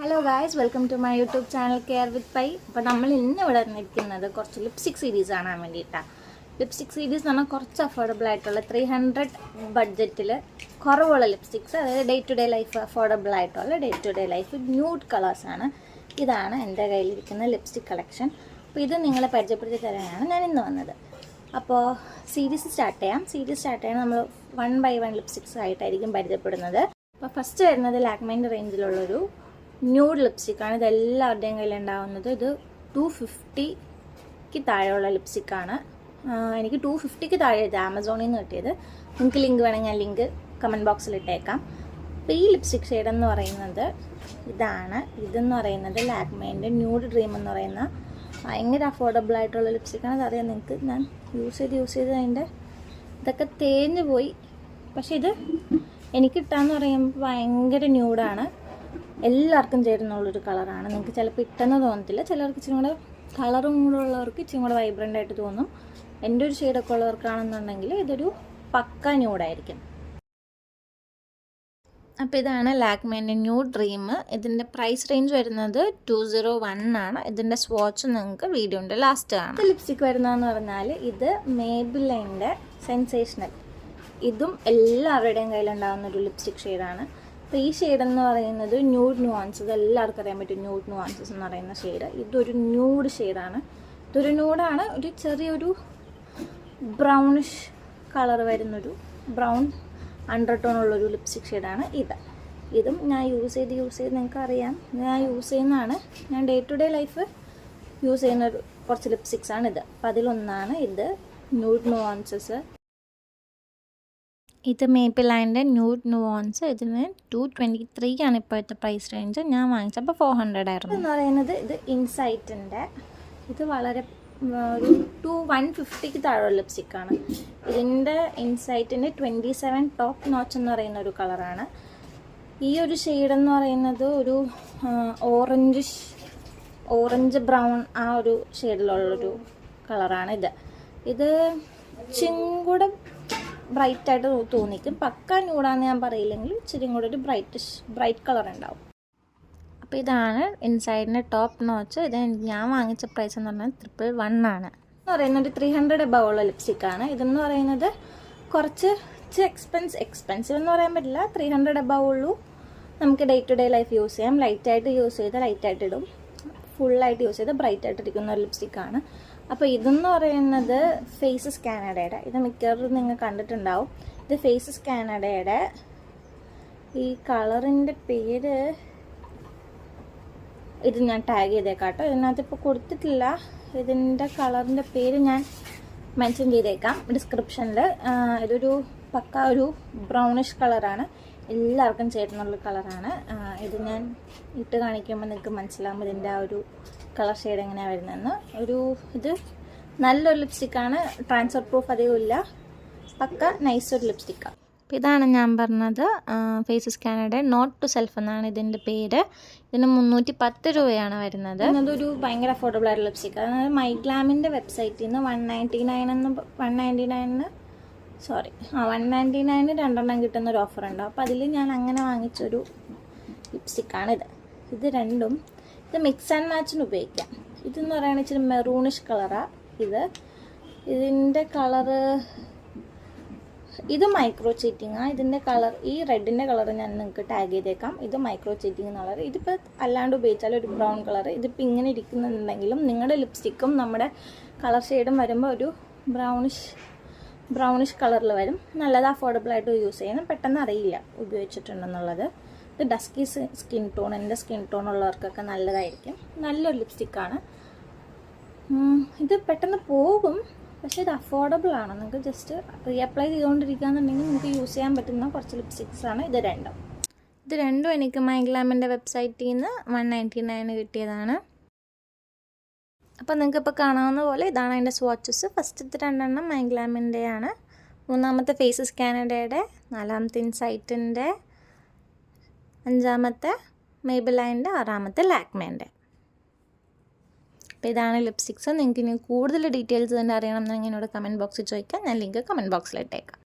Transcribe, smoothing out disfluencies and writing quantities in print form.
Hello guys, welcome to my YouTube channel care with Pai. അപ്പോൾ നമ്മൾ ഇന്ന് ഇവിടെ ഇരിക്കുന്നത് കുറച്ച് ലിപ്സ്റ്റിക് സീരീസ് കാണാൻ വേണ്ടിയിട്ടാണ്. ലിപ്സ്റ്റിക് സീരീസ് എന്ന് പറഞ്ഞാൽ കുറച്ച് അഫോർഡബിൾ ആയിട്ടുള്ള 300 ബഡ്ജറ്റിൽ കുറവുള്ള ലിപ്സ്റ്റിക്സ്, അതായത് day to day life affordable ആയിട്ടുള്ള day to day life nude കളേഴ്സാണ്. ഇതാണ് എൻ്റെ കയ്യിലിരിക്കുന്ന ലിപ്സ്റ്റിക് കളക്ഷൻ. അപ്പോൾ ഇത് നിങ്ങളെ പരിചയപ്പെടുത്തി തരാനാണ് ഞാൻ ഇന്ന് വന്നത്. അപ്പോൾ സീരീസ് സ്റ്റാർട്ട് ചെയ്യാൻ നമ്മൾ 1 by 1 ലിപ്സ്റ്റിക്സ് ആയിട്ടായിരിക്കും പരിചയപ്പെടുന്നത്. അപ്പോൾ ഫസ്റ്റ് വരുന്നത് ലാക്മേൻ്റെ റേഞ്ചിലുള്ളൊരു ന്യൂഡ് ലിപ്സ്റ്റിക്കാണ്. ഇതെല്ലാവരുടെയും കയ്യിലുണ്ടാവുന്നത്. ഇത് 250 താഴെയുള്ള ലിപ്സ്റ്റിക്കാണ്. എനിക്ക് 250 താഴെ ഇത് ആമസോണിൽ നിന്ന് കിട്ടിയത്. നിങ്ങൾക്ക് ലിങ്ക് വേണമെങ്കിൽ ഞാൻ ലിങ്ക് കമൻറ്റ് ബോക്സിൽ ഇട്ടേക്കാം. അപ്പോൾ ഈ ലിപ്സ്റ്റിക് ഷെയ്ഡ് എന്ന് പറയുന്നത് ഇതാണ്. ഇതെന്ന് പറയുന്നത് ലാക്മേൻ്റെ ന്യൂഡ് ഡ്രീം എന്ന് പറയുന്ന ഭയങ്കര അഫോർഡബിൾ ആയിട്ടുള്ള ലിപ്സ്റ്റിക്കാണ്. അതറിയാം നിങ്ങൾക്ക്. ഞാൻ യൂസ് ചെയ്ത് അതിൻ്റെ ഇതൊക്കെ തേഞ്ഞു പോയി. പക്ഷേ ഇത് എനിക്ക് കിട്ടാന്ന് പറയുമ്പോൾ ഭയങ്കര ന്യൂഡാണ്. എല്ലാവർക്കും ചേരുന്നുള്ളൊരു കളറാണ്. നിങ്ങൾക്ക് ചിലപ്പോൾ ഇട്ടെന്ന് തോന്നത്തില്ല. ചിലർക്ക് ഇച്ചിരി കൂടെ കളറും കൂടെ ഉള്ളവർക്ക് ഇച്ചിരി കൂടെ വൈബ്രൻ്റ് ആയിട്ട് തോന്നും. എൻ്റെ ഒരു ഷെയ്ഡൊക്കെ ഉള്ളവർക്കാണെന്നുണ്ടെങ്കിൽ ഇതൊരു പക്ക ന്യൂഡായിരിക്കും. അപ്പോൾ ഇതാണ് ലാക്മേൻ്റെ ന്യൂഡ് ഡ്രീം. ഇതിൻ്റെ പ്രൈസ് റേഞ്ച് വരുന്നത് 201 ആണ്. ഇതിൻ്റെ സ്വാച്ച് നിങ്ങൾക്ക് വീഡിയോൻ്റെ ലാസ്റ്റ് ആണ്. ലിപ്സ്റ്റിക് വരുന്നതെന്ന് പറഞ്ഞാൽ ഇത് മേബിലൈൻ്റെ സെൻസേഷണൽ. ഇതും എല്ലാവരുടെയും കയ്യിലുണ്ടാകുന്നൊരു ലിപ്സ്റ്റിക് ഷെയ്ഡാണ്. അപ്പോൾ ഈ ഷെയ്ഡ് എന്ന് പറയുന്നത് ന്യൂഡ് ന്യൂവാൻസസ്. എല്ലാവർക്കും അറിയാൻ പറ്റും ന്യൂഡ് ന്യൂവാൻസസ് എന്ന് പറയുന്ന ഷെയ്ഡ്. ഇതൊരു ന്യൂഡ് ഷെയ്ഡാണ്. ഇതൊരു ന്യൂഡാണ്. ഒരു ചെറിയൊരു ബ്രൗണിഷ് കളർ വരുന്നൊരു ബ്രൗൺ അണ്ടർടോൺ ഉള്ളൊരു ലിപ്സ്റ്റിക് ഷെയ്ഡാണ് ഇതും ഞാൻ യൂസ് ചെയ്ത് നിങ്ങൾക്ക് അറിയാം. ഞാൻ യൂസ് ചെയ്യുന്നതാണ്. ഞാൻ day to day life use ചെയ്യുന്ന കുറച്ച് ലിപ്സ്റ്റിക്സാണ് ഇത്. അപ്പോൾ അതിലൊന്നാണ് ഇത് ന്യൂഡ് ന്യൂവാൻസസ്. ഇത് മേപ്പിലൈൻ്റെ ന്യൂഡ് ന്യൂവാൻസ്. ഇതിന് 223 ആണ് ഇപ്പോഴത്തെ പ്രൈസ് റേഞ്ച്. ഞാൻ വാങ്ങിച്ചപ്പോൾ 400 ആയിരുന്നു. എന്ന് പറയുന്നത് ഇത് ഇൻസൈറ്റിൻ്റെ. ഇത് വളരെ ഒരു 150 താഴെയുള്ള ലിപ്സ്റ്റിക്കാണ്. ഇതിൻ്റെ ഇൻസൈറ്റിൻ്റെ 27 ടോപ്പ് നോച്ച് എന്ന് പറയുന്ന ഒരു കളറാണ്. ഈ ഒരു ഷെയ്ഡെന്ന് പറയുന്നത് ഒരു ഓറഞ്ച് ബ്രൗൺ ആ ഒരു ഷെയ്ഡിലുള്ളൊരു കളറാണ് ഇത് ചിങ്കൂടെ ബ്രൈറ്റായിട്ട് തോന്നിക്കും. പക്ക ന്യൂഡാന്ന് ഞാൻ പറയില്ലെങ്കിൽ ഇച്ചിരി കൂടെ ഒരു ബ്രൈറ്റ് കളർ ഉണ്ടാവും. അപ്പോൾ ഇതാണ് ഇൻസൈഡിൻ്റെ ടോപ്പ് നോച്ച്. ഇത് ഞാൻ വാങ്ങിച്ച പ്രൈസ് എന്ന് പറഞ്ഞാൽ 111 ആണ്. എന്ന് പറയുന്നത് ഒരു 300 above ഉള്ള ലിപ്സ്റ്റിക്കാണ്. ഇതെന്ന് പറയുന്നത് കുറച്ച് എക്സ്പെൻസീവ് എന്ന് പറയാൻ പറ്റില്ല. 300 above ഉള്ളൂ. നമുക്ക് day to day life use ചെയ്യാം. ലൈറ്റായിട്ട് യൂസ് ചെയ്താൽ ലൈറ്റായിട്ട് ഇടും. ഫുള്ളായിട്ട് യൂസ് ചെയ്താൽ ബ്രൈറ്റായിട്ട് ഇരിക്കുന്ന ഒരു ലിപ്സ്റ്റിക്കാണ്. അപ്പോൾ ഇതെന്ന് പറയുന്നത് ഫേസസ് കാനഡയുടെ. ഇത് മിക്കവാറും നിങ്ങൾ കണ്ടിട്ടുണ്ടാവും. ഇത് ഫേസസ് കാനഡയുടെ. ഈ കളറിൻ്റെ പേര് ഇത് ഞാൻ ടാഗ് ചെയ്തേക്കാം കേട്ടോ. ഇതിനകത്ത് ഇപ്പോൾ കൊടുത്തിട്ടില്ല. ഇതിൻ്റെ കളറിൻ്റെ പേര് ഞാൻ മെൻഷൻ ചെയ്തേക്കാം ഡിസ്ക്രിപ്ഷനിൽ. ഇതൊരു പക്ക ഒരു ബ്രൗണിഷ് കളറാണ്. എല്ലാവർക്കും ചേർന്നുള്ള കളറാണ്. ഇത് ഞാൻ ഇട്ട് കാണിക്കുമ്പോൾ നിങ്ങൾക്ക് മനസ്സിലാകുമ്പോൾ ഇതിൻ്റെ ആ ഒരു കളർ ഷെയ്ഡ് എങ്ങനെയാണ് വരുന്നതെന്ന്. ഇത് നല്ലൊരു ലിപ്സ്റ്റിക്കാണ്. ട്രാൻസ്ഫർ പ്രൂഫ് അധികം ഇല്ല. പക്ക നൈസൊരു ലിപ്സ്റ്റിക്കാണ്. അപ്പോൾ ഇതാണ് ഞാൻ പറഞ്ഞത് faces Canada note to self എന്നാണ് ഇതിൻ്റെ പേര്. ഇതിന് 310 രൂപയാണ് വരുന്നത്. അതൊരു ഭയങ്കര അഫോർഡബിൾ ആയിട്ടുള്ള ലിപ്സ്റ്റിക്ക്. അതായത് മൈഗ്ലാമിൻ്റെ വെബ്സൈറ്റിൽ നിന്ന് 199 രണ്ടെണ്ണം കിട്ടുന്നൊരു ഓഫർ ഉണ്ടാവും. അപ്പോൾ അതിൽ ഞാൻ അങ്ങനെ വാങ്ങിച്ചൊരു ലിപ്സ്റ്റിക്കാണിത്. ഇത് രണ്ടും ഇത് മിക്സ് ആൻഡ് മാച്ചിന് ഉപയോഗിക്കാം. ഇതെന്ന് പറയുന്നത് ഇച്ചിരി മെറൂണിഷ് കളറാണ്. ഇതിൻ്റെ കളറ് ഇത് മൈക്രോ ചീറ്റിങ്ങാണ്. ഇതിൻ്റെ കളർ ഈ റെഡിൻ്റെ കളർ ഞാൻ നിങ്ങൾക്ക് ടാഗ് ചെയ്തേക്കാം. ഇത് മൈക്രോ ചീറ്റിംഗ് കളർ. ഇതിപ്പോൾ അല്ലാണ്ട് ഉപയോഗിച്ചാൽ ഒരു ബ്രൗൺ കളർ. ഇതിപ്പോൾ ഇങ്ങനെ ഇരിക്കുന്നുണ്ടെങ്കിലും നിങ്ങളുടെ ലിപ്സ്റ്റിക്കും നമ്മുടെ കളർ ഷെയ്ഡും വരുമ്പോൾ ഒരു ബ്രൗണിഷ് കളറിൽ വരും. നല്ലത് അഫോർഡബിളായിട്ട് യൂസ് ചെയ്യണം. പെട്ടെന്ന് അറിയില്ല ഉപയോഗിച്ചിട്ടുണ്ടെന്നുള്ളത്. ഇത് ഡസ്കി സ്കിൻ ടോൺ, എൻ്റെ സ്കിൻ ടോൺ ഉള്ളവർക്കൊക്കെ നല്ലതായിരിക്കും. നല്ലൊരു ലിപ്സ്റ്റിക്കാണ്. ഇത് പെട്ടെന്ന് പോകും. പക്ഷേ ഇത് അഫോർഡബിൾ ആണ്. നിങ്ങൾക്ക് ജസ്റ്റ് റീഅപ്ലൈ ചെയ്തുകൊണ്ടിരിക്കുകയെന്നുണ്ടെങ്കിൽ നിങ്ങൾക്ക് യൂസ് ചെയ്യാൻ പറ്റുന്ന കുറച്ച് ലിപ്സ്റ്റിക്സാണ് ഇത് രണ്ടും എനിക്ക് മൈഗ്ലാമിൻ്റെ വെബ്സൈറ്റിൽ നിന്ന് 199 കിട്ടിയതാണ്. അപ്പോൾ നിങ്ങൾക്ക് ഇപ്പോൾ കാണാവുന്ന പോലെ ഇതാണ് അതിൻ്റെ സ്വാച്ചസ്. ഫസ്റ്റത്തെ 2 മൈഗ്ലാമിൻ്റെയാണ്. 3ാമത്തെ ഫേസസ് കാനഡയുടെ, 4ാമത്തെ ഇൻസൈറ്റിൻ്റെ, 5ാമത്തെ മേബിലൈൻ്റെ, 6ാമത്തെ ലാക്മേൻ്റെ. അപ്പോൾ ഇതാണ് ലിപ്സ്റ്റിക്സ്. നിങ്ങൾക്ക് ഇനി കൂടുതൽ ഡീറ്റെയിൽസ് തന്നെ അറിയണമെന്നുണ്ടെങ്കിൽ എന്നോട് കമൻറ്റ് ബോക്സിൽ ചോദിക്കാം. ഞാൻ ലിങ്ക് കമൻറ്റ് ബോക്സിൽ ഇട്ടേക്കാം.